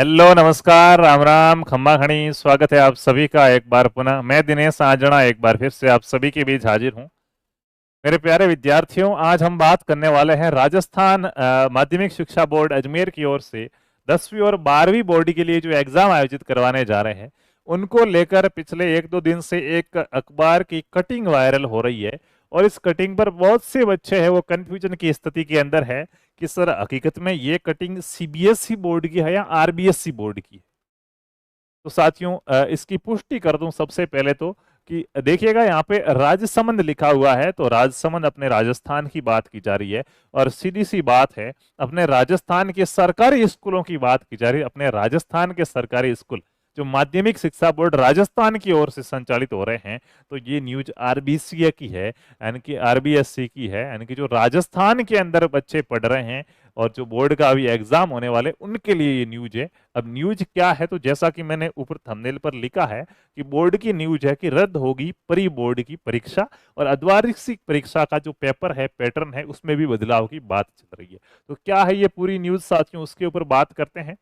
Hello, नमस्कार, राम राम, खम्मा खणी। स्वागत है आप सभी का एक बार पुनः। मैं दिनेश आजना एक बार फिर से आप सभी के बीच हाजिर हूँ। मेरे प्यारे विद्यार्थियों, आज हम बात करने वाले हैं राजस्थान माध्यमिक शिक्षा बोर्ड अजमेर की ओर से 10वीं और 12वीं बोर्ड के लिए जो एग्जाम आयोजित करवाने जा रहे हैं उनको लेकर पिछले एक दो दिन से एक अखबार की कटिंग वायरल हो रही है। और इस कटिंग पर बहुत से बच्चे हैं वो कंफ्यूजन की स्थिति के अंदर है कि सर हकीकत में ये कटिंग सीबीएसई बोर्ड की है या आरबीएसई बोर्ड की है। तो साथियों, इसकी पुष्टि कर दूं सबसे पहले तो कि देखिएगा यहाँ पे राजसमंद लिखा हुआ है, तो राजसमंद अपने राजस्थान की बात की जा रही है। और सीधी सी बात है, अपने राजस्थान के सरकारी स्कूलों की बात की जा रही है। अपने राजस्थान के सरकारी स्कूल जो माध्यमिक शिक्षा बोर्ड राजस्थान की ओर से संचालित हो रहे हैं, तो ये न्यूज आरबीसी की है, यानी कि आरबीएससी की है, यानी कि जो राजस्थान के अंदर बच्चे पढ़ रहे हैं और जो बोर्ड का अभी एग्जाम होने वाले उनके लिए ये न्यूज है। अब न्यूज क्या है, तो जैसा कि मैंने ऊपर थंबनेल पर लिखा है कि बोर्ड की न्यूज है कि रद्द होगी प्री बोर्ड की परीक्षा और अर्धवार्षिक परीक्षा का जो पेपर है, पैटर्न है, उसमें भी बदलाव की बात चल रही है। तो क्या है ये पूरी न्यूज साथियों, उसके ऊपर बात करते हैं।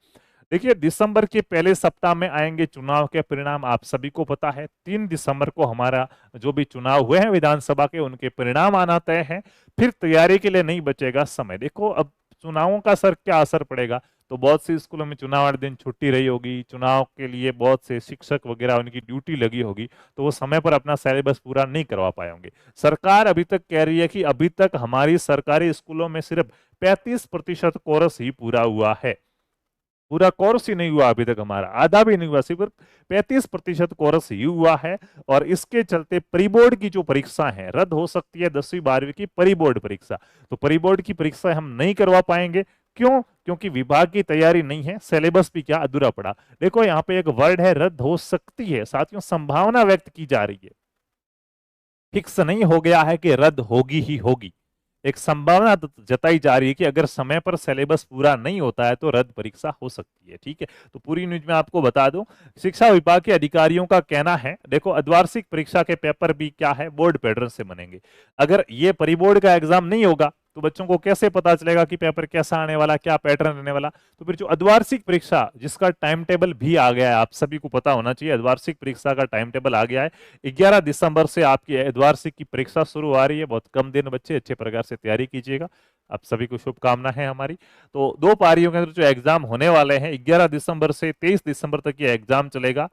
देखिए, दिसंबर के पहले सप्ताह में आएंगे चुनाव के परिणाम। आप सभी को पता है 3 दिसंबर को हमारा जो भी चुनाव हुए हैं विधानसभा के, उनके परिणाम आना तय है। फिर तैयारी के लिए नहीं बचेगा समय। देखो, अब चुनावों का सर क्या असर पड़ेगा, तो बहुत सी स्कूलों में चुनाव वाले दिन छुट्टी रही होगी, चुनाव के लिए बहुत से शिक्षक वगैरह उनकी ड्यूटी लगी होगी, तो वो समय पर अपना सिलेबस पूरा नहीं करवा पाए होंगे। सरकार अभी तक कह रही है कि अभी तक हमारी सरकारी स्कूलों में सिर्फ 35% कोर्स ही पूरा हुआ है। पूरा कोर्स ही नहीं हुआ अभी तक, हमारा आधा भी नहीं हुआ, सिर्फ 35% कोर्स ही हुआ है। और इसके चलते प्री बोर्ड की जो परीक्षा है रद्द हो सकती है, 10वीं 12वीं की प्री बोर्ड परीक्षा। तो प्री बोर्ड की परीक्षा हम नहीं करवा पाएंगे। क्यों? क्योंकि विभाग की तैयारी नहीं है, सिलेबस भी क्या अधूरा पड़ा। देखो, यहाँ पे एक वर्ड है रद्द हो सकती है साथियों, संभावना व्यक्त की जा रही है, फिक्स नहीं हो गया है कि रद्द होगी ही होगी। एक संभावना जताई जा रही है कि अगर समय पर सिलेबस पूरा नहीं होता है तो रद्द परीक्षा हो सकती है। ठीक है, तो पूरी न्यूज में आपको बता दूं, शिक्षा विभाग के अधिकारियों का कहना है, देखो अर्धवार्षिक परीक्षा के पेपर भी क्या है, बोर्ड पैटर्न से बनेंगे। अगर ये परिबोर्ड का एग्जाम नहीं होगा तो बच्चों को कैसे पता चलेगा कि पेपर कैसा आने वाला, क्या पैटर्न रहने वाला। तो फिर जो अर्धवार्षिक परीक्षा जिसका टाइम टेबल भी आ गया है, आप सभी को पता होना चाहिए, अर्धवार्षिक परीक्षा का टाइम टेबल आ गया है। 11 दिसंबर से आपकी अर्धवार्षिक की परीक्षा शुरू आ रही है। बहुत कम दिन बच्चे, अच्छे प्रकार से तैयारी कीजिएगा। आप सभी को शुभकामना है हमारी। तो 2 पारियों के अंदर जो एग्जाम होने वाले हैं, 11 दिसंबर से 23 दिसंबर तक ये एग्जाम चलेगा।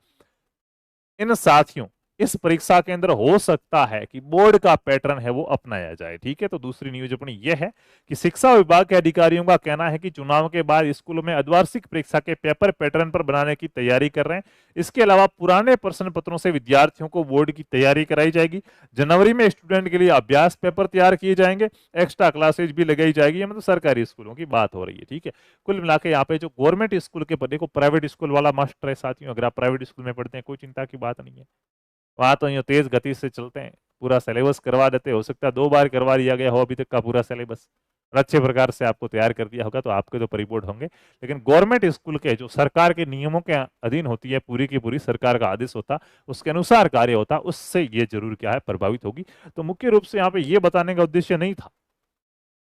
इन साथियों, इस परीक्षा के अंदर हो सकता है कि बोर्ड का पैटर्न है वो अपनाया जाए। ठीक है, तो दूसरी न्यूज अपनी ये है कि शिक्षा विभाग के अधिकारियों का कहना है कि चुनाव के बाद स्कूलों में अर्धवार्षिक परीक्षा के पेपर पैटर्न पर बनाने की तैयारी कर रहे हैं। इसके अलावा पुराने प्रश्न पत्रों से विद्यार्थियों को बोर्ड की तैयारी कराई जाएगी। जनवरी में स्टूडेंट के लिए अभ्यास पेपर तैयार किए जाएंगे, एक्स्ट्रा क्लासेज भी लगाई जाएगी। मतलब सरकारी स्कूलों की बात हो रही है। ठीक है, कुल मिला के यहाँ पे जो गवर्नमेंट स्कूल के पर देखो, प्राइवेट स्कूल वाला मास्टर है साथियों, अगर आप प्राइवेट स्कूल में पढ़ते हैं कोई चिंता की बात नहीं है। वहां तो यूं तेज गति से चलते हैं, पूरा सिलेबस करवा देते। हो सकता है 2 बार करवा दिया गया हो अभी तक का पूरा सिलेबस, और अच्छे प्रकार से आपको तैयार कर दिया होगा, तो आपके तो परिबोर्ड होंगे। लेकिन गवर्नमेंट स्कूल के जो सरकार के नियमों के अधीन होती है, पूरी की पूरी सरकार का आदेश होता, उसके अनुसार कार्य होता, उससे ये जरूर क्या है, प्रभावित होगी। तो मुख्य रूप से यहाँ पे ये बताने का उद्देश्य नहीं था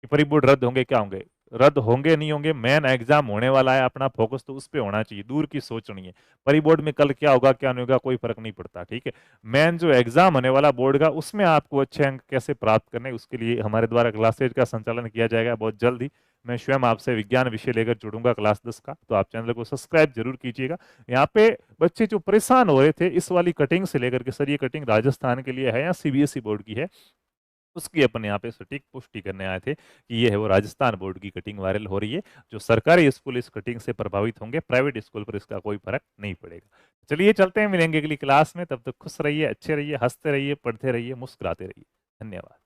कि परिबोर्ड रद्द होंगे, क्या होंगे, रद्द होंगे नहीं होंगे, मेन एग्जाम होने वाला है, अपना फोकस तो उस पे होना चाहिए, दूर की सोच नहीं है। परिबोर्ड में कल क्या होगा क्या नहीं होगा कोई फर्क नहीं पड़ता। ठीक है, मेन जो एग्जाम होने वाला बोर्ड का, उसमें आपको अच्छे अंक कैसे प्राप्त करने, उसके लिए हमारे द्वारा क्लासेज का संचालन किया जाएगा बहुत जल्द ही। मैं स्वयं आपसे विज्ञान विषय लेकर जुड़ूंगा क्लास 10 का, तो आप चैनल को सब्सक्राइब जरूर कीजिएगा। यहाँ पे बच्चे जो परेशान हो रहे थे इस वाली कटिंग से लेकर के, सर ये कटिंग राजस्थान के लिए है या सीबीएसई बोर्ड की है, उसकी अपन यहाँ पे सटीक पुष्टि करने आए थे कि ये है वो राजस्थान बोर्ड की कटिंग वायरल हो रही है। जो सरकारी स्कूल इस कटिंग से प्रभावित होंगे, प्राइवेट स्कूल पर इसका कोई फर्क नहीं पड़ेगा। चलिए चलते हैं, मिलेंगे अगली क्लास में। तब तक खुश रहिए, अच्छे रहिए, हंसते रहिए, पढ़ते रहिए, मुस्कुराते रहिए। धन्यवाद।